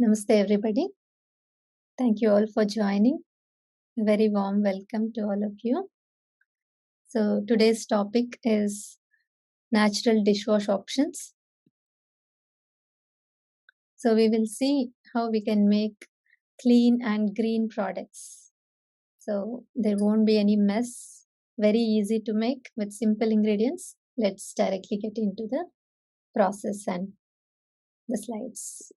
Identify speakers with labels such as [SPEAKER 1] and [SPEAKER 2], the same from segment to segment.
[SPEAKER 1] Namaste everybody. Thank you all for joining. A very warm welcome to all of you. So today's topic is natural dishwash options. So we will see how we can make clean and green products. So there won't be any mess. Very easy to make with simple ingredients. Let's directly get into the process and the slides.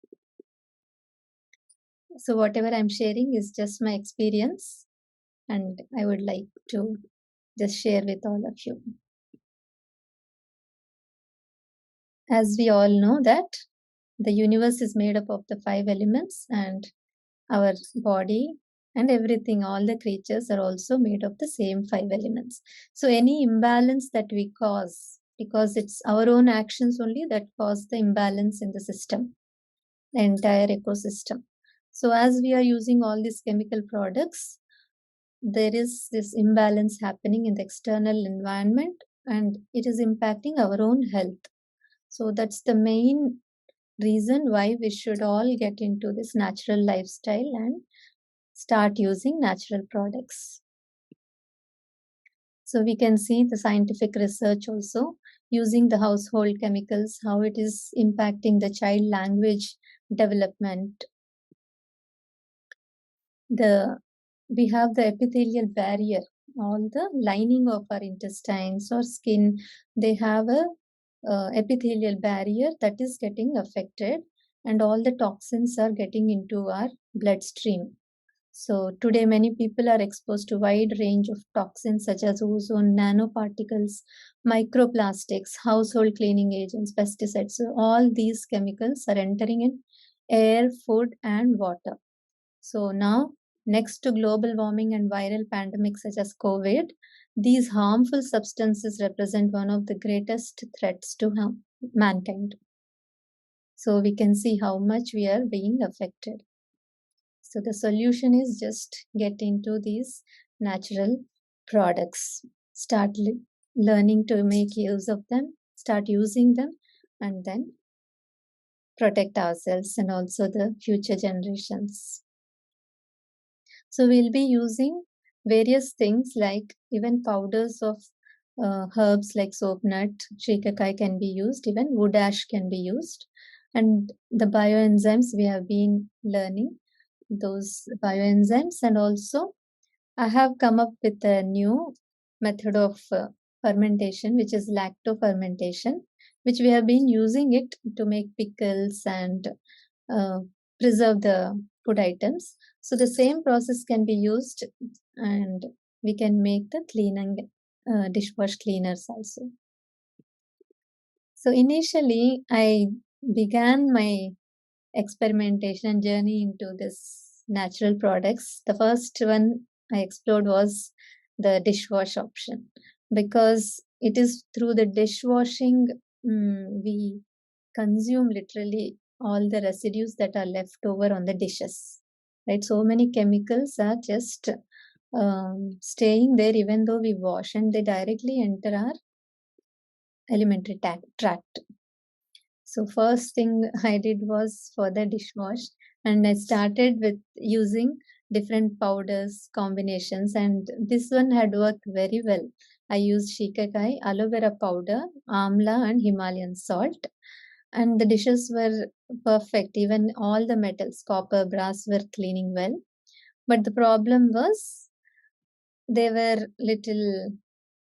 [SPEAKER 1] So whatever I'm sharing is just my experience, and I would like to just share with all of you. As we all know that the universe is made up of the 5 elements, and our body and everything, all the creatures are also made of the same 5 elements. So any imbalance that we cause, because it's our own actions only that cause the imbalance in the system, the entire ecosystem. So as we are using all these chemical products, there is this imbalance happening in the external environment, and it is impacting our own health. So that's the main reason why we should all get into this natural lifestyle and start using natural products. So we can see the scientific research also using the household chemicals, how it is impacting the child language development. We have the epithelial barrier, all the lining of our intestines or skin, they have a epithelial barrier that is getting affected, and all the toxins are getting into our bloodstream. So today many people are exposed to wide range of toxins such as ozone, nanoparticles, microplastics, household cleaning agents, pesticides. So all these chemicals are entering in air, food and water. So now, next to global warming and viral pandemics such as COVID, these harmful substances represent one of the greatest threats to mankind. So we can see how much we are being affected. So the solution is just get into these natural products. Start learning to make use of them, start using them, and then protect ourselves and also the future generations. So we'll be using various things like even powders of herbs like soap nut, shikakai can be used, even wood ash can be used. And the bioenzymes we have been learning, those bioenzymes. And also I have come up with a new method of fermentation, which is lacto fermentation, which we have been using it to make pickles and preserve the food items. So the same process can be used, and we can make the cleaning dishwash cleaners also. So initially I began my experimentation journey into this natural products. The first one I explored was the dishwash option, because it is through the dishwashing we consume literally all the residues that are left over on the dishes, right? So many chemicals are just staying there even though we wash, and they directly enter our alimentary tract. So first thing I did was for the dishwash, and I started with using different powders combinations, and this one had worked very well. I used shikakai, aloe vera powder, amla and Himalayan salt, and the dishes were perfect. Even all the metals, copper, brass, were cleaning well. But the problem was they were little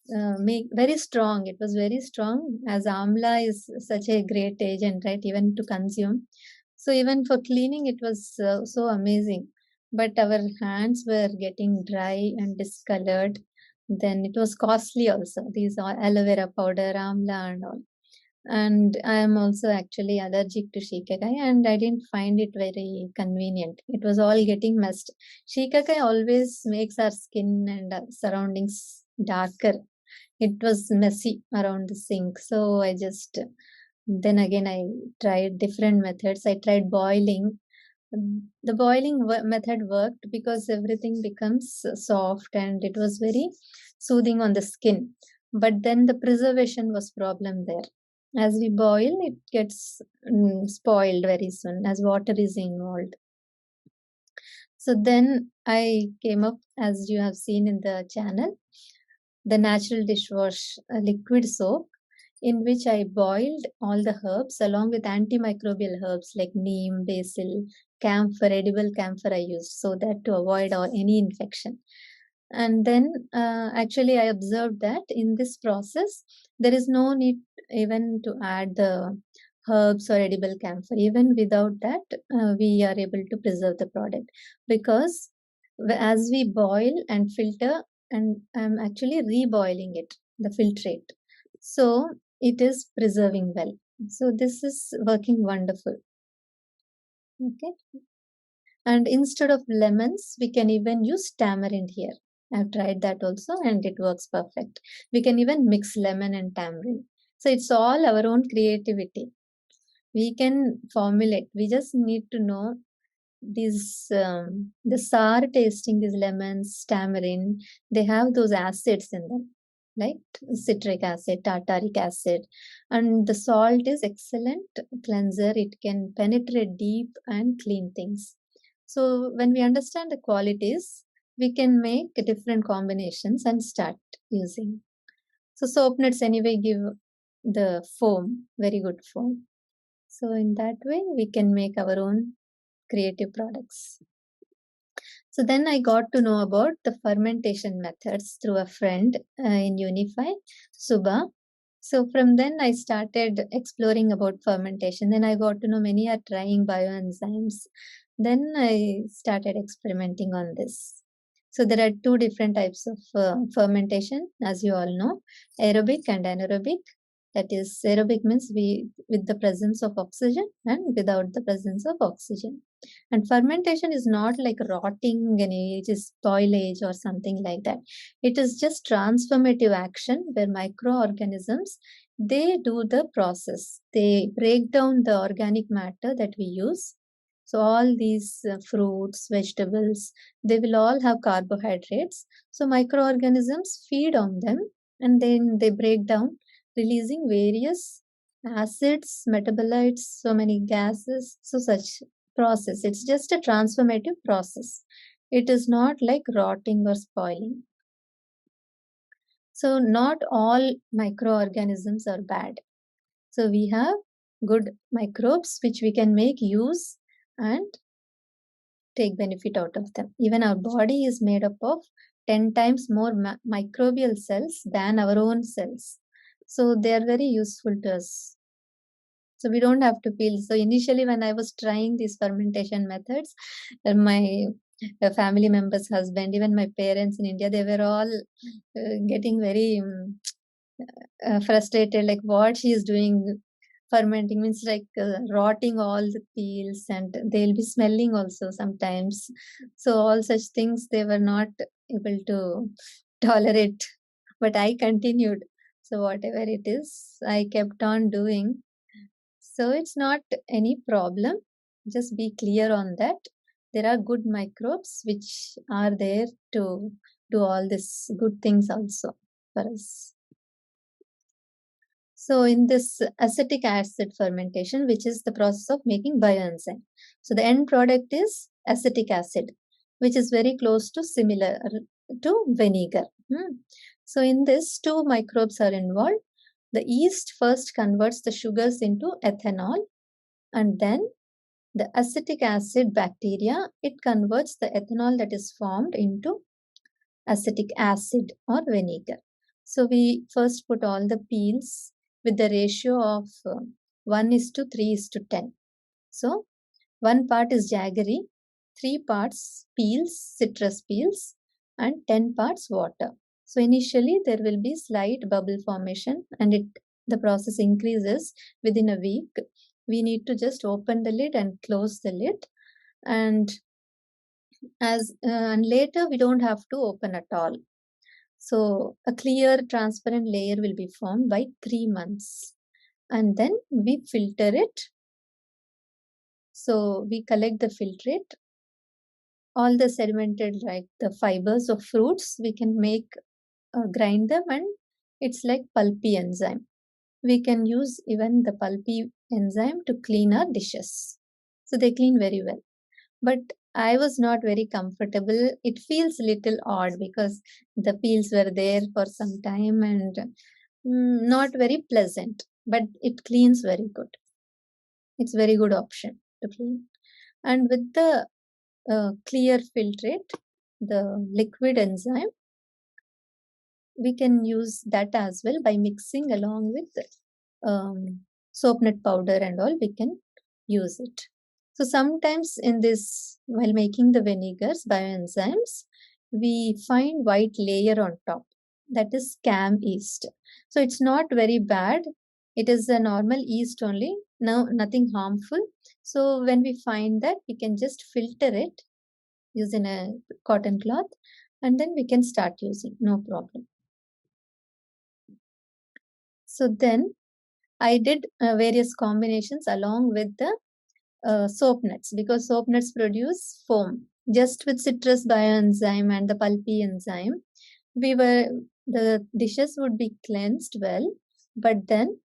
[SPEAKER 1] very strong. It was very strong, as amla is such a great agent, right? Even to consume. So even for cleaning, it was so amazing. But our hands were getting dry and discolored. Then it was costly also. These are aloe vera powder, amla and all. And I am also actually allergic to shikakai, and I didn't find it very convenient. It was all getting messed. Shikakai always makes our skin and surroundings darker. It was messy around the sink. So I just, then again, I tried different methods. I tried boiling. The boiling method worked because everything becomes soft and it was very soothing on the skin. But then the preservation was problem there. As we boil, it gets spoiled very soon as water is involved. So then I came up, as you have seen in the channel, the natural dishwash liquid soap, in which I boiled all the herbs along with antimicrobial herbs like neem, basil, camphor, edible camphor I used, so that to avoid any infection. And then actually I observed that in this process, there is no need even to add the herbs or edible camphor. Even without that, we are able to preserve the product, because as we boil and filter, and I'm actually reboiling it, the filtrate. So it is preserving well. So this is working wonderful. Okay. And instead of lemons, we can even use tamarind here. I've tried that also and it works perfect. We can even mix lemon and tamarind. So it's all our own creativity. We can formulate. We just need to know these the sour tasting, these lemons, tamarind, they have those acids in them, like citric acid, tartaric acid, and the salt is excellent cleanser. It can penetrate deep and clean things. So when we understand the qualities, we can make different combinations and start using. So soap nuts anyway give the foam, very good foam. So in that way, we can make our own creative products. So then I got to know about the fermentation methods through a friend in Uni5, Subha. So from then I started exploring about fermentation. Then I got to know many are trying bioenzymes. Then I started experimenting on this. So there are two different types of fermentation, as you all know, aerobic and anaerobic. That is, aerobic means with the presence of oxygen and without the presence of oxygen. And fermentation is not like rotting, it is spoilage or something like that. It is just transformative action where microorganisms, they do the process. They break down the organic matter that we use. So all these fruits, vegetables, they will all have carbohydrates. So microorganisms feed on them and then they break down, releasing various acids, metabolites, so many gases, so such process. It's just a transformative process. It is not like rotting or spoiling. So not all microorganisms are bad. So we have good microbes which we can make use and take benefit out of them. Even our body is made up of 10 times more microbial cells than our own cells. So they are very useful to us. So we don't have to peel. So initially when I was trying these fermentation methods, my family members' husband, even my parents in India, they were all getting very frustrated, like what she is doing. Fermenting means like rotting all the peels, and they'll be smelling also sometimes. So all such things they were not able to tolerate. But I continued. So whatever it is, I kept on doing. So it's not any problem. Just be clear on that. There are good microbes which are there to do all these good things also for us. So in this acetic acid fermentation, which is the process of making bioenzyme. So the end product is acetic acid, which is very close to similar to vinegar. So in this, two microbes are involved. The yeast first converts the sugars into ethanol, and then the acetic acid bacteria, it converts the ethanol that is formed into acetic acid or vinegar. So we first put all the peels with the ratio of 1:3:10. So 1 part is jaggery, 3 parts peels, citrus peels, and 10 parts water. So initially there will be slight bubble formation, and the process increases within a week. We need to just open the lid and close the lid, and and later we don't have to open at all. So a clear transparent layer will be formed by 3 months, and then we filter it. So we collect the filtrate, all the sedimented, like the fibers of fruits, we can make grind them, and it's like pulpy enzyme. we can use even the Pulpy enzyme to clean our dishes. So they clean very well. But I was not very comfortable. It feels little odd because the peels were there for some time and not very pleasant, but it cleans very good. It's very good option to clean. And with the clear filtrate, the liquid enzyme, we can use that as well by mixing along with soap nut powder and all, we can use it. So sometimes in this, while making the vinegars, bioenzymes, we find white layer on top. That is scam yeast. So it's not very bad. It is a normal yeast only. No, nothing harmful. So when we find that, we can just filter it using a cotton cloth, and then we can start using, no problem. So then I did various combinations along with the soap nuts, because soap nuts produce foam. Just with citrus bioenzyme and the pulpy enzyme, the dishes would be cleansed well, but then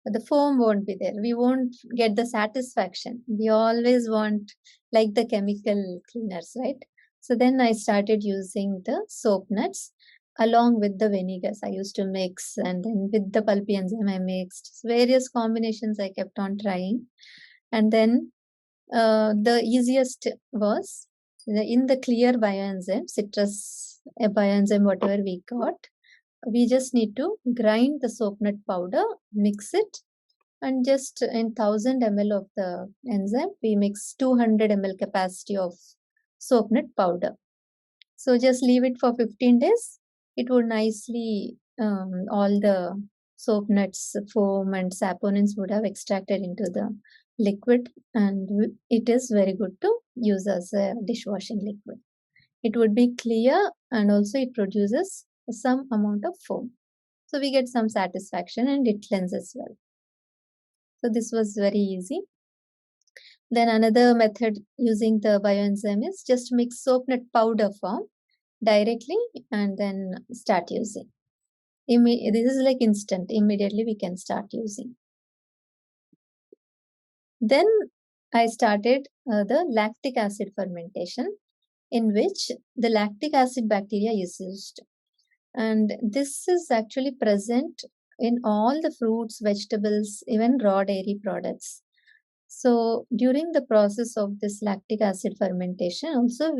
[SPEAKER 1] the foam won't be there. We won't get the satisfaction. We always want like the chemical cleaners, right? So then I started using the soap nuts along with the vinegars. I used to mix, and then with the pulpy enzyme I mixed. Various combinations I kept on trying. And then the easiest was in the clear bioenzyme, citrus bioenzyme, whatever we got, we just need to grind the soap nut powder, mix it, and just in 1000 ml of the enzyme, we mix 200 ml capacity of soap nut powder. So just leave it for 15 days. It would nicely, all the soap nuts, foam and saponins would have extracted into the liquid, and it is very good to use as a dishwashing liquid. It would be clear, and also it produces some amount of foam. So we get some satisfaction and it cleanses well. So this was very easy. Then another method using the bioenzyme is just mix soap nut powder form directly and then start using. This is like instant. Immediately we can start using. Then I started the lactic acid fermentation, in which the lactic acid bacteria is used. And this is actually present in all the fruits, vegetables, even raw dairy products. So during the process of this lactic acid fermentation, also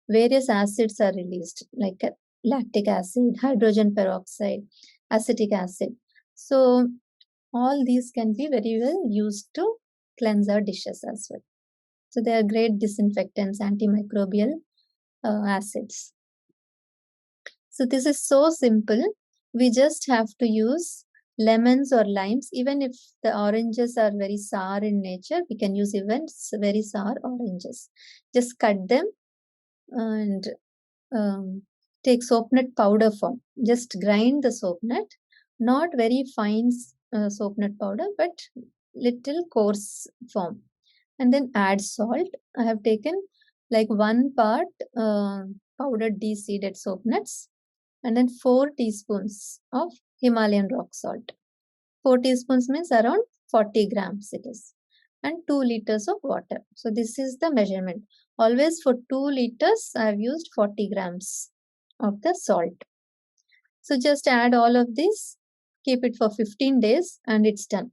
[SPEAKER 1] various acids are released, like lactic acid, hydrogen peroxide, acetic acid. So all these can be very well used to cleanse our dishes as well. So they are great disinfectants, antimicrobial acids. So this is so simple. We just have to use lemons or limes. Even if the oranges are very sour in nature, we can use even very sour oranges. Just cut them and take soap nut powder form. Just grind the soap nut, not very fine soap nut powder, but little coarse form. And then add salt. I have taken like 1 part powdered de-seeded soap nuts, and then 4 teaspoons of Himalayan rock salt. 4 teaspoons means around 40 grams it is. And 2 liters of water. So this is the measurement. Always for 2 liters, I have used 40 grams of the salt. So just add all of this, keep it for 15 days, and it's done.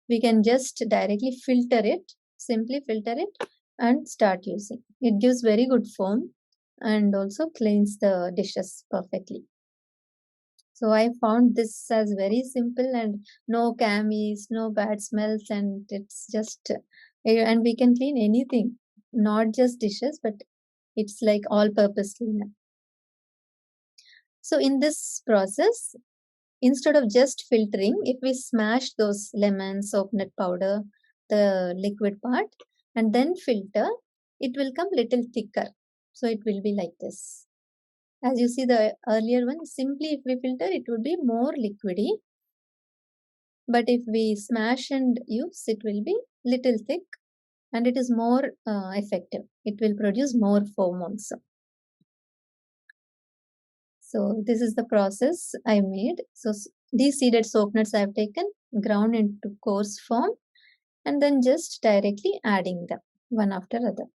[SPEAKER 1] We can just directly filter it, simply filter it and start using. It gives very good foam and also cleans the dishes perfectly. So I found this as very simple and no camis, no bad smells, and it's just, and we can clean anything, not just dishes, but it's like all-purpose cleaner. So in this process, instead of just filtering, if we smash those lemons, soap nut powder, the liquid part, and then filter, it will come little thicker. So it will be like this. As you see the earlier one, simply if we filter, it would be more liquidy. But if we smash and use, it will be little thick and it is more effective. It will produce more foam also. So this is the process I made. So de-seeded soap nuts I have taken, ground into coarse form and then just directly adding them one after other.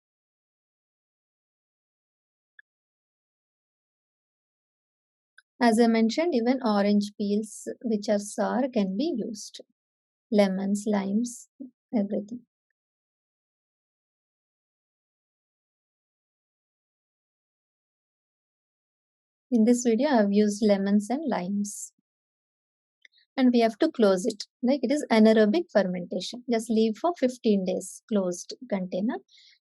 [SPEAKER 1] As I mentioned, even orange peels which are sour can be used. Lemons, limes, everything. In this video, I have used lemons and limes. And we have to close it. Like it is anaerobic fermentation. Just leave for 15 days, closed container.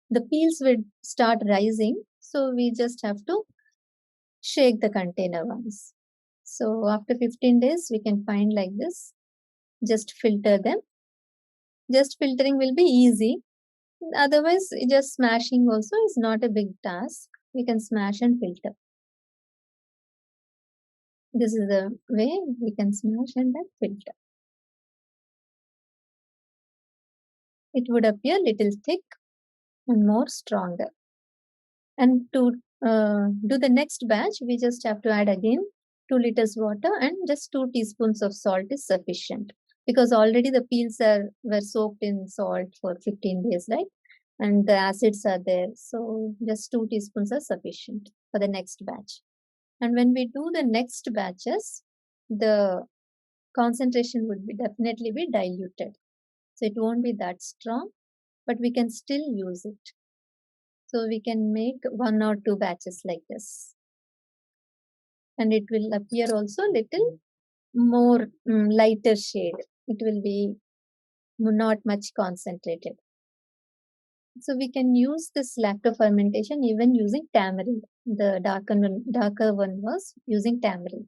[SPEAKER 1] The peels will start rising. So we just have to shake the container once. So after 15 days, we can find like this. Just filter them. Just filtering will be easy. Otherwise, just smashing also is not a big task. We can smash and filter. This is the way we can smash and then filter. It would appear little thick and more stronger. And to do the next batch, we just have to add again 2 liters water and just 2 teaspoons of salt is sufficient. Because already the peels were soaked in salt for 15 days, right? And the acids are there. So just 2 teaspoons are sufficient for the next batch. And when we do the next batches, the concentration would definitely be diluted. So it won't be that strong, but we can still use it. So we can make 1 or 2 batches like this. And it will appear also little more lighter shade. It will be not much concentrated. So we can use this lacto fermentation even using tamarind. The darker one was using tamarind.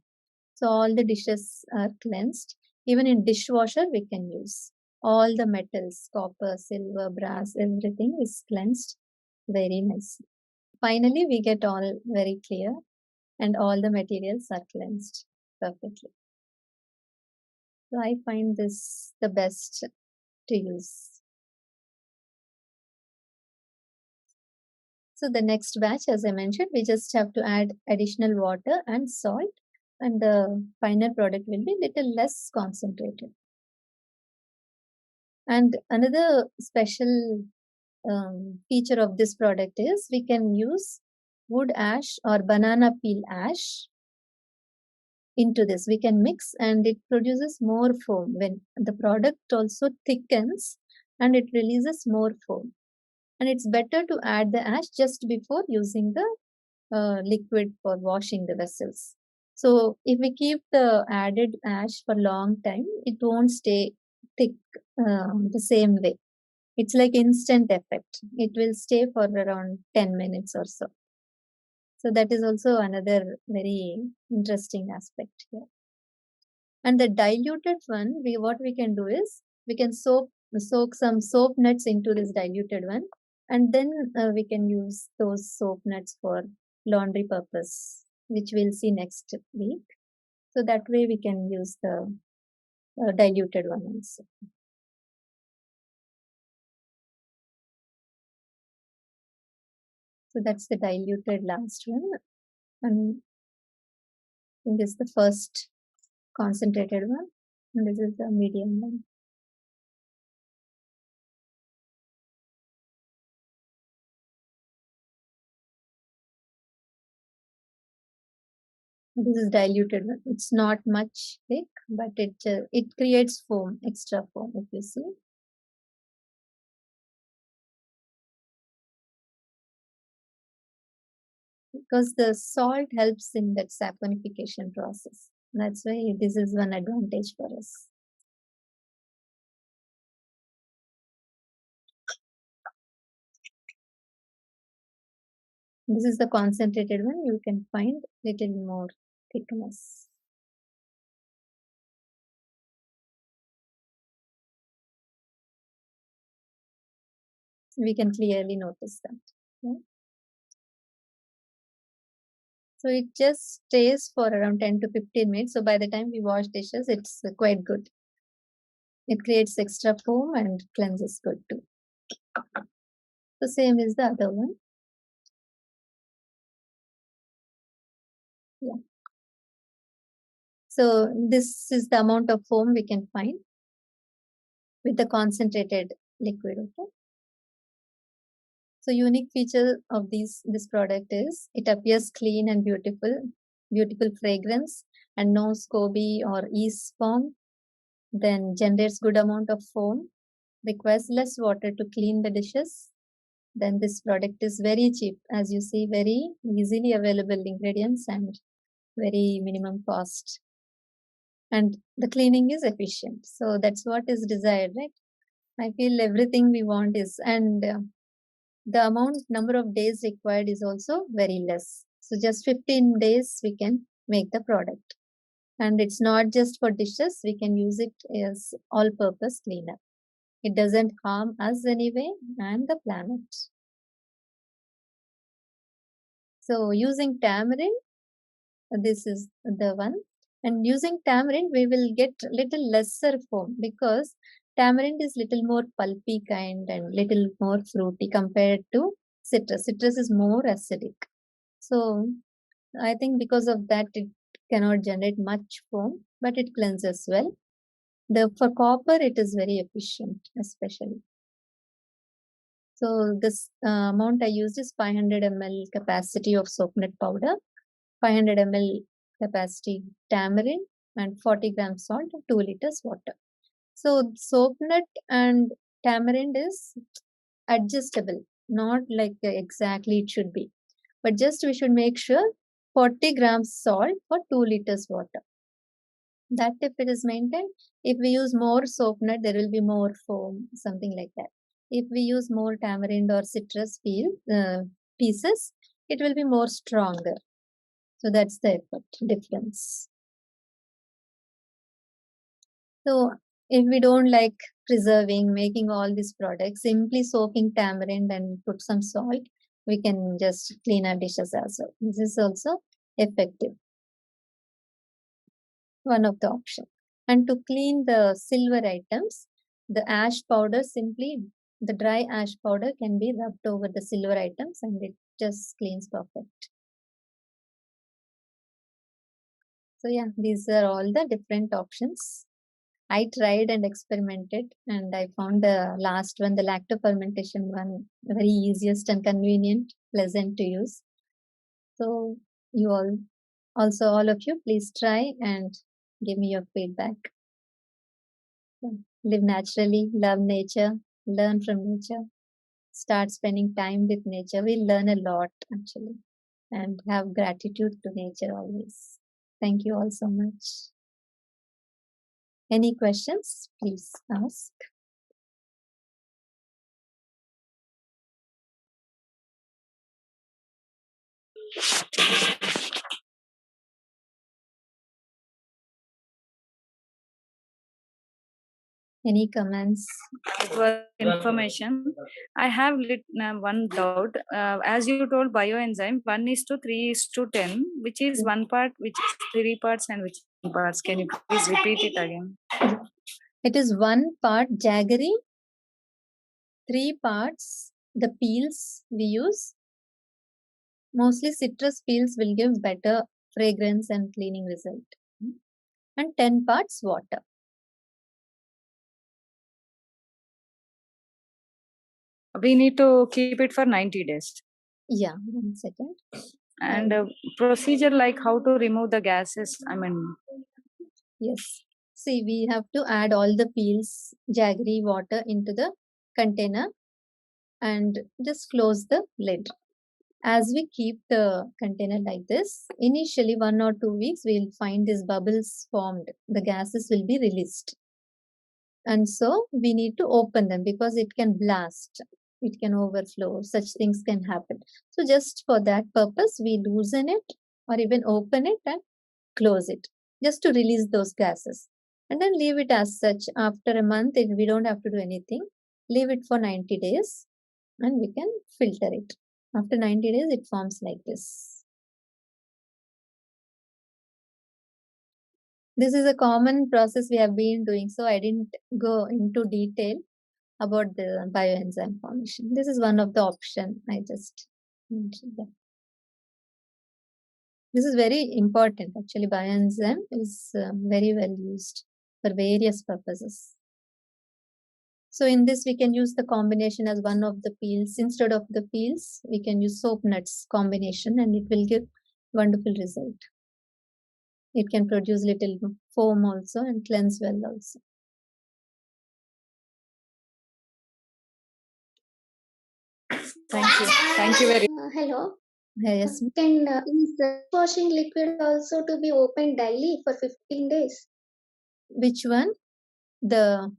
[SPEAKER 1] So all the dishes are cleansed. Even in dishwasher we can use. All the metals, copper, silver, brass, everything is cleansed very nicely. Finally, we get all very clear and all the materials are cleansed perfectly. So I find this the best to use. So the next batch, as I mentioned, we just have to add additional water and salt, and the final product will be little less concentrated. And another special feature of this product is we can use wood ash or banana peel ash into this. We can mix and it produces more foam. When the product also thickens and it releases more foam. And it's better to add the ash just before using the liquid for washing the vessels. So if we keep the added ash for long time, it won't stay thick the same way. It's like instant effect. It will stay for around 10 minutes or so. So that is also another very interesting aspect here. And the diluted one, what we can do is we can soak some soap nuts into this diluted one, and then we can use those soap nuts for laundry purpose, which we'll see next week. So that way we can use the diluted one also. So that's the diluted last one, and this is the first concentrated one, and this is the medium one. This is diluted one. It's not much thick, but it creates foam, extra foam, if you see. Because the salt helps in that saponification process. That's why this is one advantage for us. This is the concentrated one. You can find little more thickness. We can clearly notice that. Yeah? So it just stays for around 10 to 15 minutes. So by the time we wash dishes, it's quite good. It creates extra foam and cleanses good too. The same is the other one. Yeah. So this is the amount of foam we can find. with the concentrated liquid. Okay. So unique feature of this product is it appears clean and beautiful fragrance, and no SCOBY or yeast form. Then generates good amount of foam, requires less water to clean the dishes. Then this product is very cheap, as you see, very easily available ingredients and very minimum cost. And the cleaning is efficient. So that's what is desired, right? I feel everything we want is, and the number of days required is also very less. So just 15 days we can make the product. And it's not just for dishes, we can use it as all-purpose cleaner. It doesn't harm us anyway and the planet. So using tamarind, this is the one. And using tamarind, we will get little lesser foam because tamarind is little more pulpy kind and little more fruity compared to citrus. Citrus is more acidic. So I think because of that, it cannot generate much foam, but it cleanses well. For copper, it is very efficient, especially. So this amount I used is 500 ml capacity of soap nut powder, 500 ml capacity tamarind, and 40 grams salt, 2 liters water. So soap nut and tamarind is adjustable, not like exactly it should be, but just we should make sure 40 grams salt for 2 liters water. That if it is maintained, if we use more soap nut, there will be more foam, something like that. If we use more tamarind or citrus pieces, it will be more stronger. So that's the difference. So if we don't like preserving, making all these products, simply soaking tamarind and put some salt, we can just clean our dishes as well. This is also effective. One of the options. And to clean the silver items, the ash powder the dry ash powder can be rubbed over the silver items and it just cleans perfect. So yeah, these are all the different options. I tried and experimented and I found the last one, the lacto fermentation one, very easiest and convenient, pleasant to use. So you all of you, please try and give me your feedback. Live naturally, love nature, learn from nature, start spending time with nature. We'll learn a lot actually and have gratitude to nature always. Thank you all so much. Any questions? Please ask. Any comments?
[SPEAKER 2] It was information. I have one doubt. As you told bioenzyme, 1:3:10, which is one part, which is 3 parts, and which 1 parts. Can you please repeat it again?
[SPEAKER 1] It is 1 part jaggery, 3 parts the peels we use. Mostly citrus peels will give better fragrance and cleaning result. And 10 parts water.
[SPEAKER 2] We need to keep it for 90 days.
[SPEAKER 1] Yeah, 1 second.
[SPEAKER 2] And procedure like how to remove the gases,
[SPEAKER 1] Yes. See, we have to add all the peels, jaggery water into the container and just close the lid. As we keep the container like this, initially 1 or 2 weeks, we'll find these bubbles formed. The gases will be released. And so we need to open them because it can blast. It can overflow. Such things can happen. So just for that purpose, we loosen it or even open it and close it just to release those gases. And then leave it as such. After a month, we don't have to do anything. Leave it for 90 days and we can filter it. After 90 days, it forms like this. This is a common process we have been doing, so I didn't go into detail about the bioenzyme formation. This is one of the options I just mentioned. Yeah. This is very important. Actually, bioenzyme is very well used for various purposes. So in this, we can use the combination as one of the peels. Instead of the peels, we can use soap nuts combination and it will give wonderful result. It can produce little foam also and cleanse well also.
[SPEAKER 2] Thank you. Thank you very
[SPEAKER 3] much. Hello.
[SPEAKER 1] Yes.
[SPEAKER 3] Can is the washing liquid also to be opened daily for 15 days?
[SPEAKER 1] Which one? The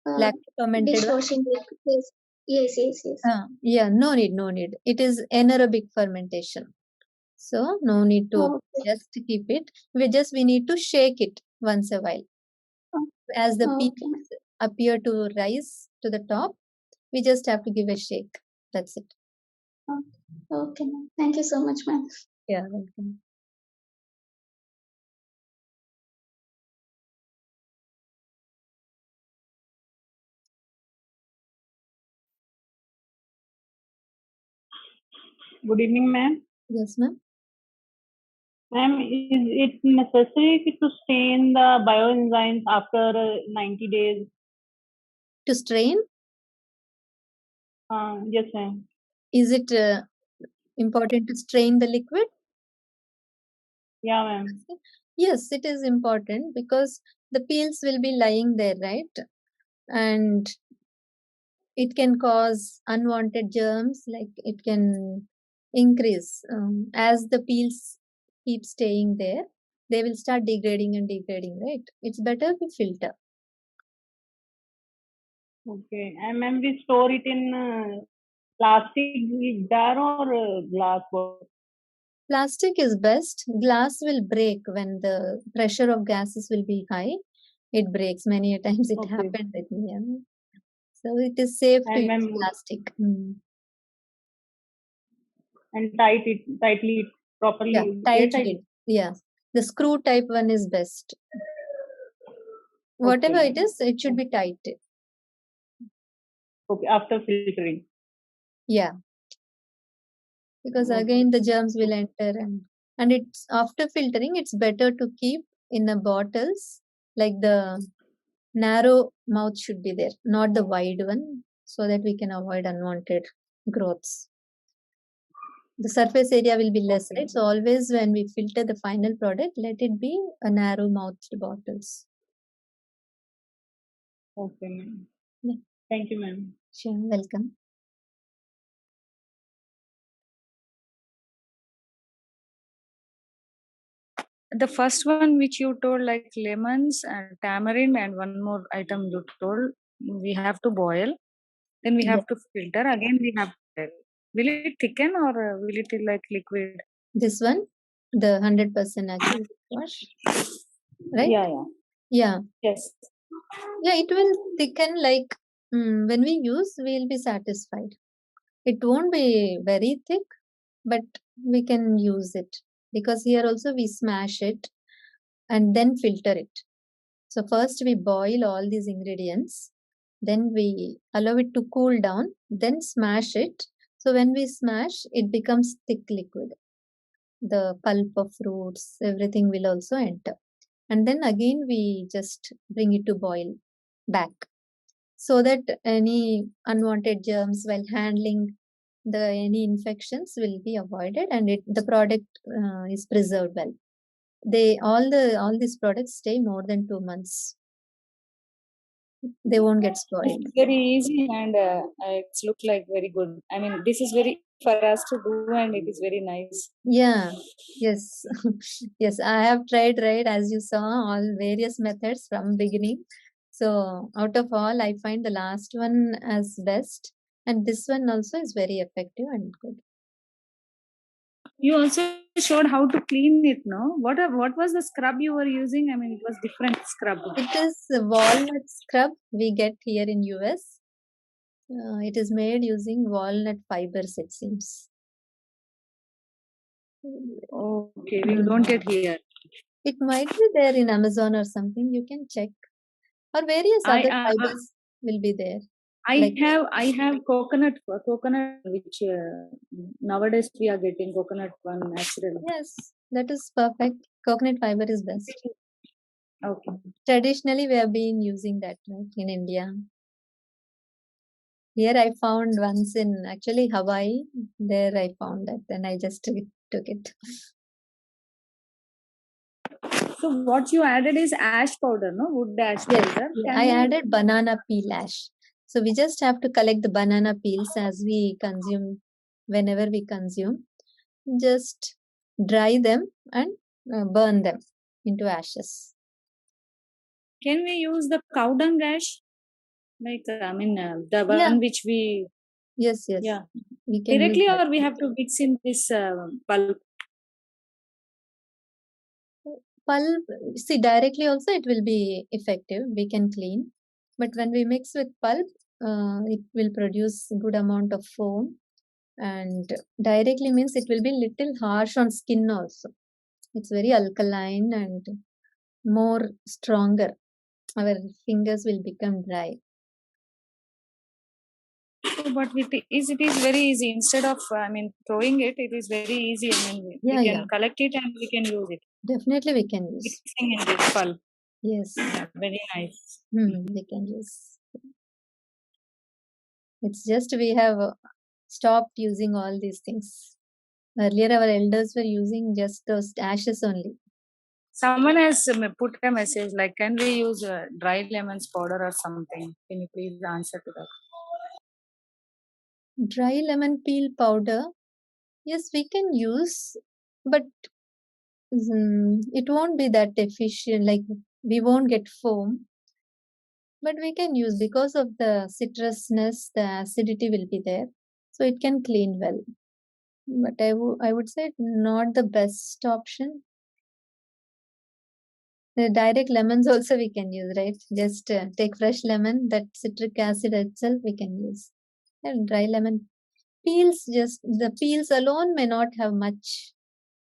[SPEAKER 1] lactic fermented
[SPEAKER 3] dishwashing liquid. Yes.
[SPEAKER 1] Yeah, no need. It is anaerobic fermentation. So no need to just keep it. We need to shake it once a while. As the peels appear to rise to the top, we just have to give a shake. That's it.
[SPEAKER 3] Okay, ma'am. Thank you so much, ma'am.
[SPEAKER 1] Yeah, welcome.
[SPEAKER 4] Good evening, ma'am.
[SPEAKER 1] Yes, ma'am.
[SPEAKER 4] Ma'am, is it necessary to strain the bioenzymes after 90 days?
[SPEAKER 1] To strain?
[SPEAKER 4] Yes, ma'am.
[SPEAKER 1] Is it important to strain the liquid?
[SPEAKER 4] Yeah, ma'am.
[SPEAKER 1] Yes, it is important because the peels will be lying there, right? And it can cause unwanted germs, like it can increase as the peels keep staying there, they will start degrading, right? It's better we filter.
[SPEAKER 4] Okay, and ma'am, we store it in plastic jar or glass bottle?
[SPEAKER 1] Plastic is best. Glass will break when the pressure of gases will be high. It breaks many a times. It happened with me. Yeah. So it is safe to use plastic.
[SPEAKER 4] And tightly properly.
[SPEAKER 1] Yeah, tightly. Yeah, the screw type one is best. Whatever it is, it should be tight.
[SPEAKER 4] Okay, after filtering.
[SPEAKER 1] Yeah, because again the germs will enter, and it's after filtering, it's better to keep in the bottles, like the narrow mouth should be there, not the wide one, so that we can avoid unwanted growths. The surface area will be less, right? So always when we filter the final product, let it be a narrow mouthed bottles.
[SPEAKER 4] Okay, ma'am.
[SPEAKER 1] Yeah.
[SPEAKER 4] Thank you, ma'am.
[SPEAKER 1] Sure, welcome.
[SPEAKER 2] The first one which you told, like lemons and tamarind, and one more item you told, we have to boil, then we have to filter, again we have to boil. Will it thicken or will it be like liquid?
[SPEAKER 1] This one, the 100% natural wash, right? Yeah.
[SPEAKER 2] Yes.
[SPEAKER 1] Yeah, it will thicken, like when we use, we'll be satisfied. It won't be very thick, but we can use it, because here also we smash it and then filter it. So first we boil all these ingredients, then we allow it to cool down, then smash it. So when we smash, it becomes thick liquid. The pulp of fruits, everything will also enter. And then again we just bring it to boil back, so that any unwanted germs while handling any infections will be avoided, and the product is preserved well. All these products stay more than 2 months. They won't get spoiled.
[SPEAKER 2] It's very easy and it's look like very good. I mean, this is very for us to do, and it is very nice.
[SPEAKER 1] Yeah. Yes. Yes, I have tried, right, as you saw, all various methods from beginning. So out of all, I find the last one as best, and this one also is very effective and good.
[SPEAKER 2] You also showed how to clean it, no? What was the scrub you were using? I mean, it was different scrub.
[SPEAKER 1] It is a walnut scrub we get here in US. It is made using walnut fibers, it seems.
[SPEAKER 2] Okay, we don't get here.
[SPEAKER 1] It might be there in Amazon or something. You can check, or various other fibers will be there.
[SPEAKER 2] I have coconut which nowadays we are getting coconut one natural.
[SPEAKER 1] Yes, that is perfect. Coconut fiber is best.
[SPEAKER 2] Okay.
[SPEAKER 1] Traditionally, we have been using that, right, in India. Here I found once in actually Hawaii. There I found that. Then I just took it.
[SPEAKER 2] So what you added is ash powder, no? Wood ash
[SPEAKER 1] Yes,
[SPEAKER 2] powder.
[SPEAKER 1] I added banana peel ash. So we just have to collect the banana peels as we consume, whenever we consume. Just dry them and burn them into ashes.
[SPEAKER 2] Can we use the cow dung ash? Like, the one which we...
[SPEAKER 1] Yes.
[SPEAKER 2] Yeah.
[SPEAKER 1] We can
[SPEAKER 2] Directly,
[SPEAKER 1] use
[SPEAKER 2] or we have to mix in this pulp?
[SPEAKER 1] Pulp, see, directly also it will be effective. We can clean. But when we mix with pulp, it will produce good amount of foam. And directly means it will be little harsh on skin also. It's very alkaline and more stronger. Our fingers will become dry.
[SPEAKER 2] So, but it is very easy. Instead of throwing it, it is very easy. We can collect it and we can use it.
[SPEAKER 1] Definitely we can use.
[SPEAKER 2] Mixing in this pulp.
[SPEAKER 1] Yes.
[SPEAKER 2] Yeah, very nice.
[SPEAKER 1] We can use. It's just we have stopped using all these things. Earlier our elders were using just those ashes only.
[SPEAKER 2] Someone has put a message like, can we use dried lemons powder or something? Can you please answer to that?
[SPEAKER 1] Dry lemon peel powder, yes, we can use, but it won't be that efficient. Like we won't get foam, but we can use because of the citrusness, the acidity will be there, so it can clean well. But I would say not the best option. The direct lemons also we can use, right? Just take fresh lemon, that citric acid itself we can use. And dry lemon peels, just the peels alone may not have much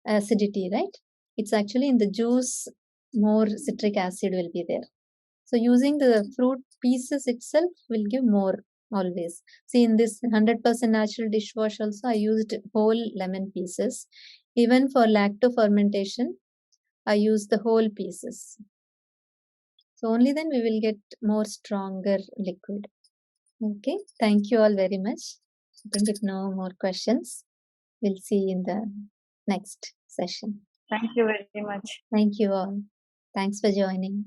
[SPEAKER 1] acidity, right? It's actually in the juice more citric acid will be there. So using the fruit pieces itself will give more always. See, in this 100% natural dishwash also I used whole lemon pieces. Even for lacto fermentation, I use the whole pieces. So only then we will get more stronger liquid. Okay, thank you all very much. I think if no more questions, we'll see in the next session.
[SPEAKER 2] Thank you very much.
[SPEAKER 1] Thank you all. Thanks for joining.